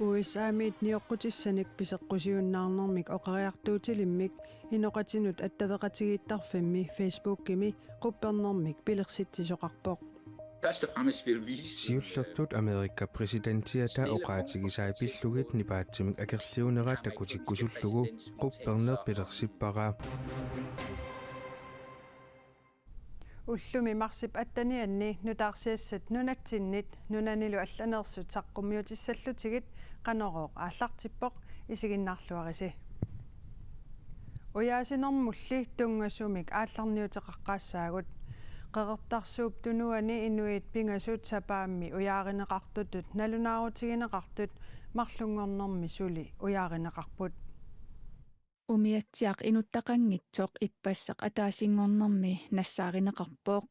USAmiit niuqqutissanik piseqqusiunnaarnermik oqariartuutilimmik inoqatinut attaveqatigiittarfimmi Facebookimi quppernermik pilersitsisoqarpoq. Først og fremmest vil vi Siullertut Amerikka presidentiata oqaatigisai pillugit nipaatsimik akerliunera takutikkusullugu qupperner pilersippara. Ullumi marsip attanianni nutaarsiassat nunatsinnit nunanilu allanersut saqqummiutissallutigit qanorooq aallartippoq isiginnaarluarisi. Uyaasinermulli tungasumik aallarniuteqaqqaassaagut qeqertarsuup tunuani inuit pingasut sapaammi uyaarineqartutut nalunaarutigineqartut marlungornermi suli uyaarineqarput. Umiatsiaq inuttaqanngitsoq ippassaq ataasingornermi nassaaриneqarpooq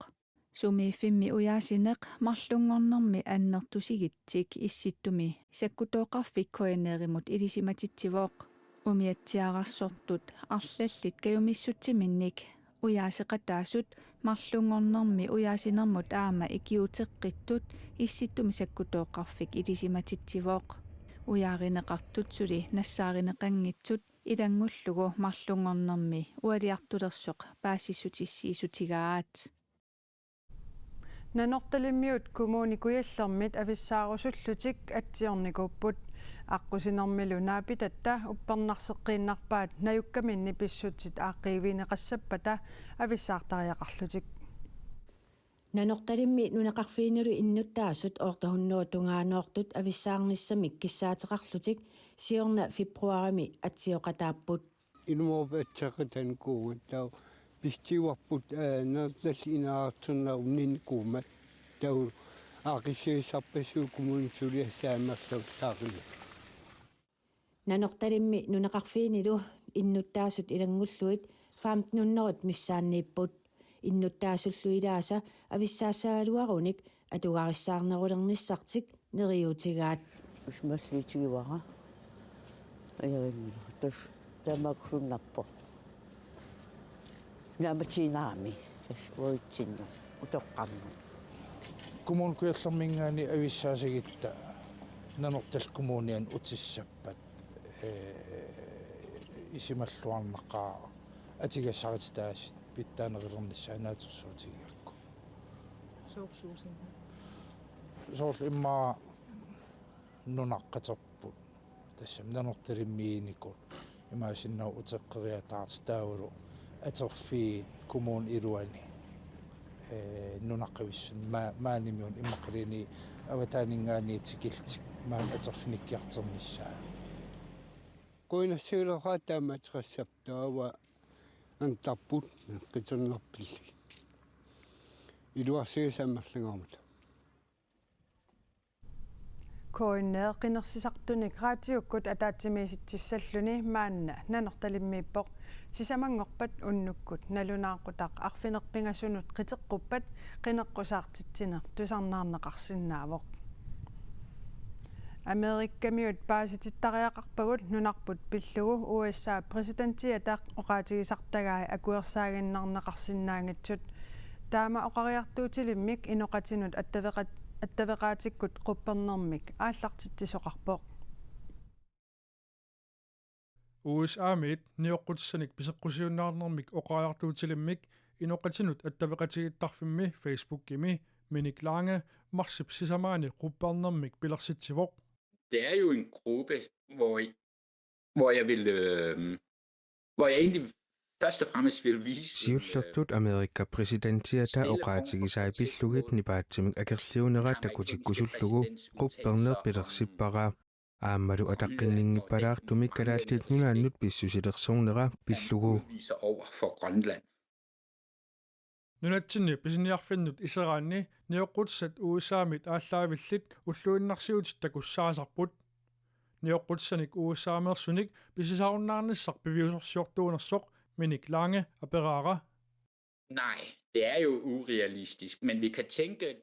sumiiffimmi uyaasineq marlungornermi annertusigitsik issittumi sakkutooqarfik koineerimut ilisimatitsivooq umiatsiaqarsortut arlallit kayumissuttiminnik uyaaseqataasut marlungornermi uyaasinermut aama ikiuteqqittut issittumi sakkutooqarfik ilisimatitsivooq uyaarineqartut suli nassaaриneqanngitsut ilangullugu marlungornermi ualiartulersoq paassissutissiisutigaat nanortalimmiut kommunikuyallermit avissaarusullutik atsiornikupput аққусинэрмилу наапитатта уппернарсеққииннарпаат наюккаминни писсутсит ааққиивинеқассаппата ависсаартариақарлутик нанорталимми нунақарфиинеру иннуттаасут оортахуннуа тунгааноортут ависсаарниссамик киссаатеқарлутик сиорна фебруарими атсиоқатааппут инуорпатсақатан куугаттау пистиварпут нерлалли инаартернау нинкуумат тау аақиссиисарпассуу коммунисулиассаамерлу саарни нанорталимми нунақарфиинилу иннуттаасут илангуллуит 15-нуннерут миссааннииппут иннуттаасуллуилааса ависсаассаалуаруник атугариссаарнерулерниссартик нериутигаат усмаллиитигивара аяримми тас тамакруннарпо наматинаами уитсинну утоққарну коммуникуйаллэрмингаани ависсаасагитта нанортал коммуниан утиссаппат исималлуарнаққаа атигассаритаасит питтаанерилерниссаа наатерсуутигиакку соорсуусин соорл иммаа нунаққатерпут тассам нанорталиммииникут имаасиннау утеққериатаарт атерфи коммун илуани нунаққависsun маанимиун иммаққалини аватаанингаанниитикилтик маан атерфиниккиартерниссаа коинассиулераа таамаатеқассаптаава антарпут қитернерпилли илуарсигасааммарлангаармут коиннеэ қинерсисартуник раатиуккут атаатсимииситсаллуни маанна нанорталиммииппоқ сисамангорпат уннуккут налунааққутақ арфинерпингасунут қитеққуппат қинеққусаартитсинер тусарнаарнеқарсинаавоқ Америккамиут паасититтариақарпагут нунарпут пиллугу USA президентиатаақ оқаатигисартагаа акуерсаагиннарнеқарсинаангатсут таама оқариартуутилиммик иноқатинут аттавеқаатиккут қуппернэрмик ааллартитсисоқарпоқ USA-мит ниоққутиссаник писеққусиуннаарнэрмик оқариартуутилиммик иноқатинут аттавеқатигиттарфимми Facebook-ими Minik Lange marsip sisamaani quppernermik pilersitsivоq. Det er jo en gruppe, hvor jeg egentlig først og fremmest vil vise Siullertut Amerikka presidentiata oqaatigisai pillugit nipaatsimik akerliunera takutikkusullugu qupperner pilersippara ааммалу атаққиннингиппалаартумик калааллит нунааннут писсусилерсуунера пиллугу over for Grønland. Nunatsinni pisiniarfinnut iseraanni niuqqutissat USA-mit ааллаавиллит уллуиннарсиутит такуссаасарпут niuqqutисsanik USA-мерсуник писисааруннаарниссар пивиусорсиортуунерсоқ Minik Lange апераара. Nej, det er jo urealistisk, men vi kan tænke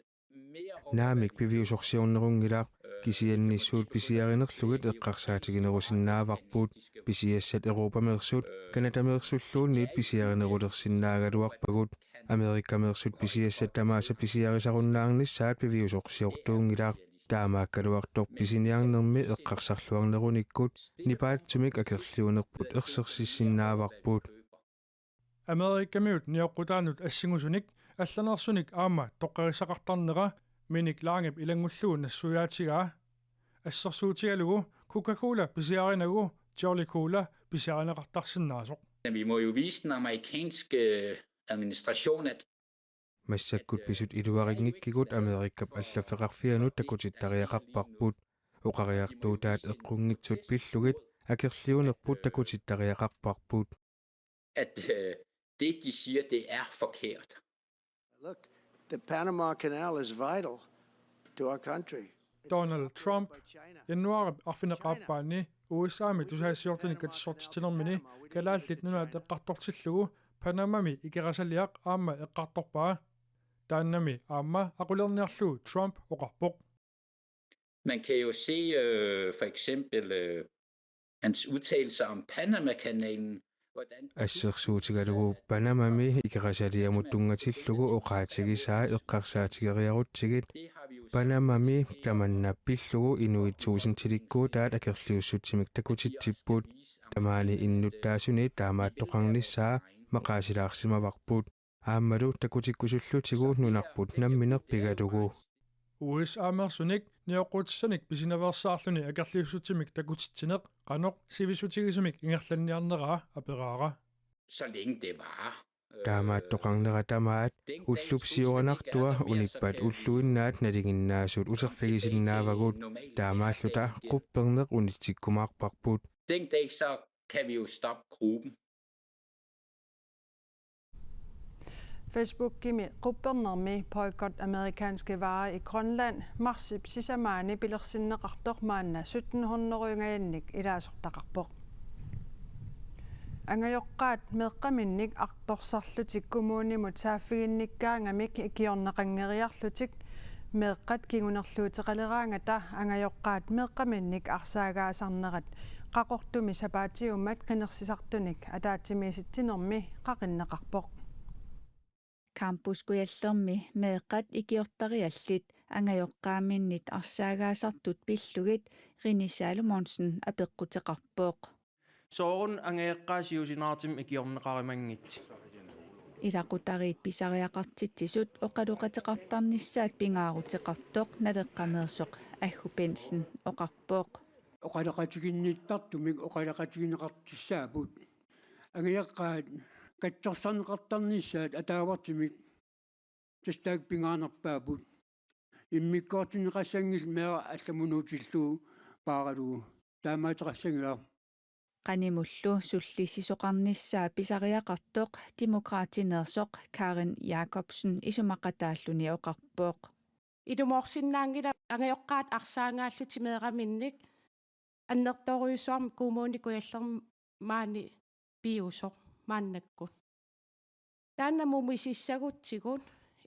mere over наамик пивиусорсиорнерунгилаа кисианниссуут писиаринерлугит эққарсаатигинерусиннааварпут писиассат Европамерсут канатамерсуллуунниит писиаринерулерсиннаагалуарпагут Америкамерсут писиассат тамааса писиарисаруннаарниссаат пивиусорсиортуунгилаа таамааккалуартор писиниарнерми эққарсарлуарнеруниккут нипаатсумик акерлуунерпут ерсерсиссиннааварпут Америкамиут ниоққутаанут ассигусуник алланерсуник аама тоққарисақартарнера миник лаангап илангуллуун нассуяатигаа ассерсуутигалугу Coca-Cola писиаринагу Jolly Cola писиаринеқартарсинаасоқ. Vi må jo vise den amerikanske administration, at массаккут писут илуарингиккигут америккап аллаффеқарфианут такутиттариақарпарпут оқариартуутаат эққунгитсут пиллугит акерлиунерпут такутиттариақарпарпут det, de siger, det er forkert. Look, the Panama Canal is vital to our country. Donald Trump януарап арфинеқарпаани USA-ми тусаассиортани катсортитинермини калааллит нунаат эққартортиллугу Панамами икерасалиақ аама эққарторпаа тааннами аама ақулерниарлу Trump оқарпоқ. Man kan jo se for eksempel hans udtalelser om Panama-kanalen. ассерсуутигалугу панамами икерасалиамуттунгатиллугу оқаатигисаа эққарсаатигериарутсигит панамами таманнаппиллугу инуитсуусин тиликкуутаат акерлиуссутсимик такутитсиппут тамаани иннуттаасуни таамааттоқарниссаа мақаасилаарсимаварпут ааммалу такутиккусуллутигу нунарпут намминерпигалугу USA-мерсуник ниоққутсаник писинаверсаарлуни акерлиуссутсимик такутитсинеқ қаноқ сивисутигисумик ингерланниарнераа апераара. Så længe det varer. таамааттоқарнера тамаат уллупсиоранартуа уникпат уллуиннаат налигиннаасут усерфигисиннаавагут таамааллута қуппернеқ унитсиккумаарпарпут. Den dag så kan vi jo stoppe gruppen. Facebook-kimi quppernermi boykot amerikanske varer i Grønland marsip sisamaani pilersinneqartoq maanna 1700-ryungayannik ilaasortaqarpoq. Angajoqqaat meeqqaminnik artorsarlutik kumuunimut saaffiginnikkaangamik ikiorneqangeriarlutik meeqqat kingunerluuteqaleraangata angajoqqaat meeqqaminnik arsaagaasarnerat qaqortumi sapaatiummat qinersisartunik ataatimiisittinermi qaqinneqarpoq. Campuskujallermi meeqqat ikiortariallit angajoqqaaminnit arsaagaasartut pillugit Rini Salomonsen apeqqutеqarpooq. Soorun angaeqqaasiusinaartim ikiorneqarimangit. Ilaqutariit pisariaqartitsisut oqaluqateqartarnissaat pingaaruteqartoq naleqqameersoq aggupensen oqarpooq. Oqalaqatiginnittartumik oqalaqatigineqartissaaput. Angaeqqaat katsorsaneqartarnissaat ataavartimik tastaak pingaanerpaaput. Immikkoortineqassangil meera allamunuutilluu paaralugu taamaateqassangilaa Qanimullu sullisisoqarnissaa pisariaqartoq demokraatineersoq Karen Jacobsen isumaqataalluni oqarpooq. Idumorsinnaangila angajoqqaat arsaangaalluti annertoruissuarm kuumuunikuyallermaani piusoq maannakkut. Taannamumisissagutsigun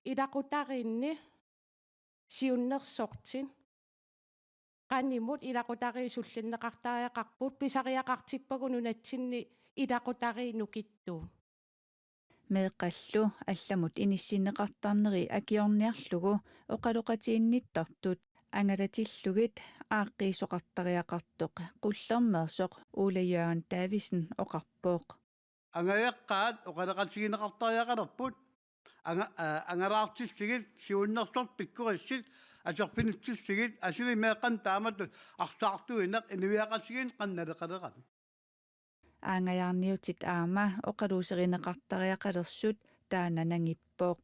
ilaqutariinni siunnersortin qanimut ilaqutariisullinneqartariaqarput pisariaqartippagun unatsinni ilaqutariinukittuu. Meeqqallu allamut inissinneqartarneri akiorniarlugu oqaluqatiinnittartut angalatillugit aaqqiisoqartariaqartoq qullermeersoq Ole Jørgen Davisen oqarpooq. Angaeqqaat oqalaqatigineqartariaqalerput angalaartilligit siunnersort pikkurissit aserpinitsilligit asili meeqqan taamatut arsaartuineq inuiaqatigin qannaleqaleqami. Aangajarniutit aama oqaluuserineqartariaqalersut taananangippoq.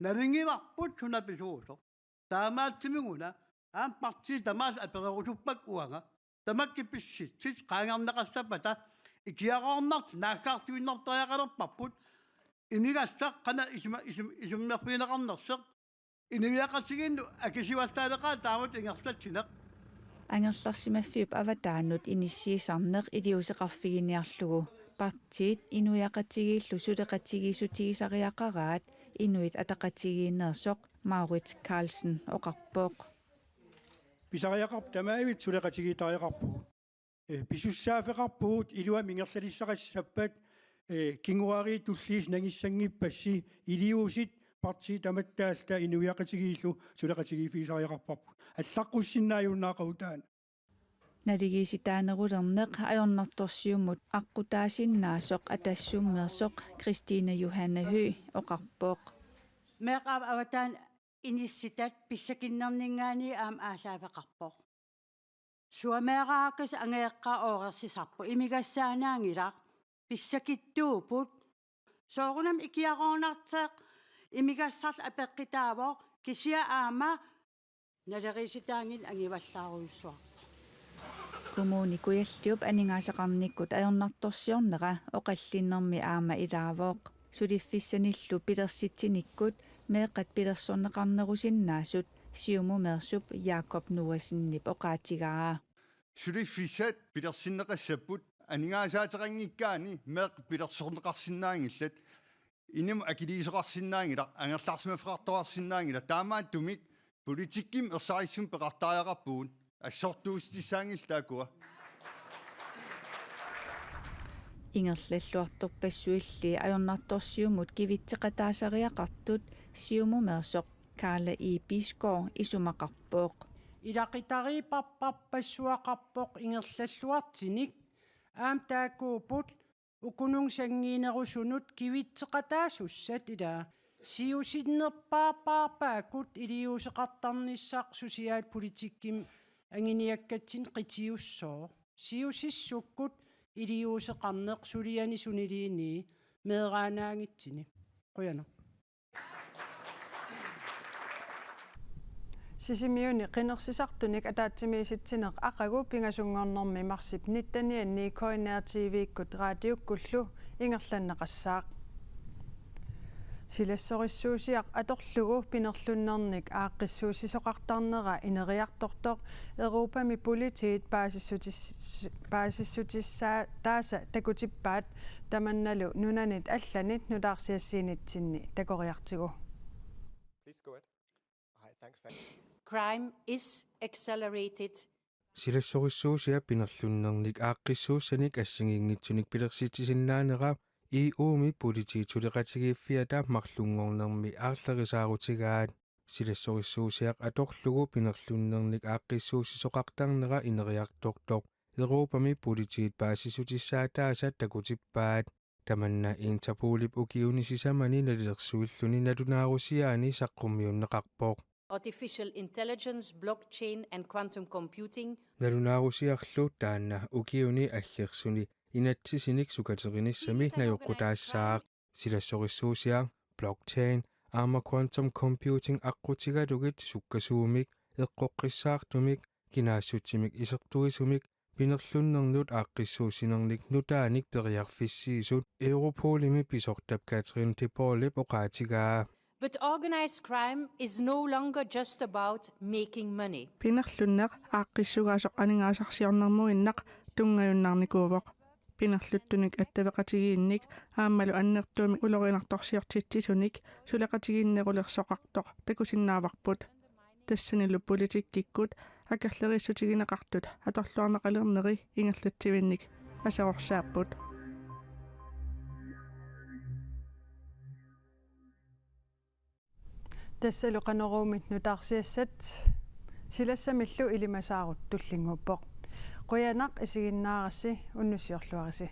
Naringilarput sunapisuusoq. Taamaatsimiguna aan partii tamaas apererusuppak uanga. Tamakkipissit qaangarneqassapata ikiaqornart naakkaartuinnertariaqalerparput inigassaq qana isumnerfiineqarnerseq inuiaqatigin akisiuastaaleqaa taamut ingerlatsineq. Angerlarsimaffiup avataannut inissiisarneq iliuseqarfiginiarlugu partiit inuiaqatigillu suleqatigisutigisariaqaraat inuit ataqatigiinneersoq Maurits Carlsen oqarpooq. Pisariaqarp tamaavit suleqatigitariaqarpu. Pisussaaфеqarpugut ilua mingerlalissaqassappat kinguari tulliis nangissangippassi iliuusit партии таматтаалта инуиақатигииллу сулеқатигифисариақарпарпут аллаққуссиннааюннаақаутаана налигиситаанерулернеқ ajornartorsiumut аққутаасиннаасоқ атассууммерсоқ Кристина Johanne Hø оқарпоқ меқав аватаан инисситат писсакиннернингаани аам аалаавеқарпоқ суамеэраакас ангеэққа оорерсисарпу имигассаанаангилақ писсакиттуупут соорунам икиароонартеқ имигассарл апеққитаавоо кисиа аама налериситаангил ангиваллааруйуссуарпо Kommunikujalliup aningaasaqarnikkut ajornartorsiornera oqallinnermi aama ilaavoq suliffissanillu pilersittinikkut meeqqat pilersorneqarnerusinnaasut siumumersup Jakob Nuasinnip oqaatigaa suliffissat pilersinneqassaput aningaasaateqanngikkaani meeq pilersorneqarsinnaangillat inum akiliisoqarsinnaangila angerlarsmaferartoarsinnaangila taamaattumik politikkim ersarissum peqartaajaqarpuun ассортуустисаангиллаакуа ингерллуарторпассуилли ajornartorsiumut kivitseqataasariaqartut siumumersoq Karla Ibiskår isumaqarpooq илақитариипарпарпассуақарпоқ ингерллаллуартиник аам таакуупут укунungsангиинерусунут кивитсеқатаасуссат илаа сиусиннерпаапаапаакут илиусеқартарниссаақ сусиаат политикким ангиниаккатсин қитиуссоо сиусиссуккут илиусеқарнеқ сулиани сунилиини меэраанаангитсини қуяна сисимиуни қинерсисартуник атаатсимииситсинеқ ақагу пингасунгорнэрми марсип ниттанианни коинеартивиккут радиуккуллу ингерланнеқассаақ силассорissуусиақ аторлугу пинерлуннерник ааққиссуусисоқартарнера инериарторторқ Европами политиит паасиссутиссаа тааса такутиппаат таманналу нунанит алланит нутаарсиассиинитсинни такориартигу Crime is accelerated. силассорissуусиа пинерлуннерник ааққиссууссаник ассигингитсуник пилерситсисиннаанера ууми политиитулеқатигииффиата марлунгорнерми аарлерисаарутигаат силассорissуусиақ аторлугу пинерлуннерник ааққиссуусисоқартарнера инериарторторқ Европами политиит паасиссутиссаатааса такутиппаат таманна Интерполип укиунисисамани налилерсуиллуни налунаарусиаани саққуммиуннеқарпоқ Artificial intelligence, blockchain and quantum computing. налунаарусиарлу таанна укиуни аллерсуни inatsisinik sukaterinisami najoqqutaassаақ силассорissуусиақ blockchain aama quantum computing аққутигалугит суккасуумик эққоққиссаартумик кинаассутсимик исертуисумик пинерлуннернут ааққиссуусинерник нутааник периарфиссиисут Europolimi писортап Катрин Типолип оқаатигаа But organized crime is no longer just about making money. пинерлуннеқ ааққиссугаасоқ анингаасарсиорнэрмуиннақ тунгаюннарникуувоқ пинерлуттуник аттавеқатигиинник ааммалу аннертууми улоринарторсиортитсисуник сулеқатигииннерулерсоқартоқ такусиннааварпут тассанилу политиккиккут акерлерissутигинеқартут аторлуарнеқалернери ингерлатсивинник асаорсааппут тассалу қанеруумит нутаарсиассат силассамиллу илимасаарут туллингуппоқ қуянақ исигиннаараси уннуссиорлуариси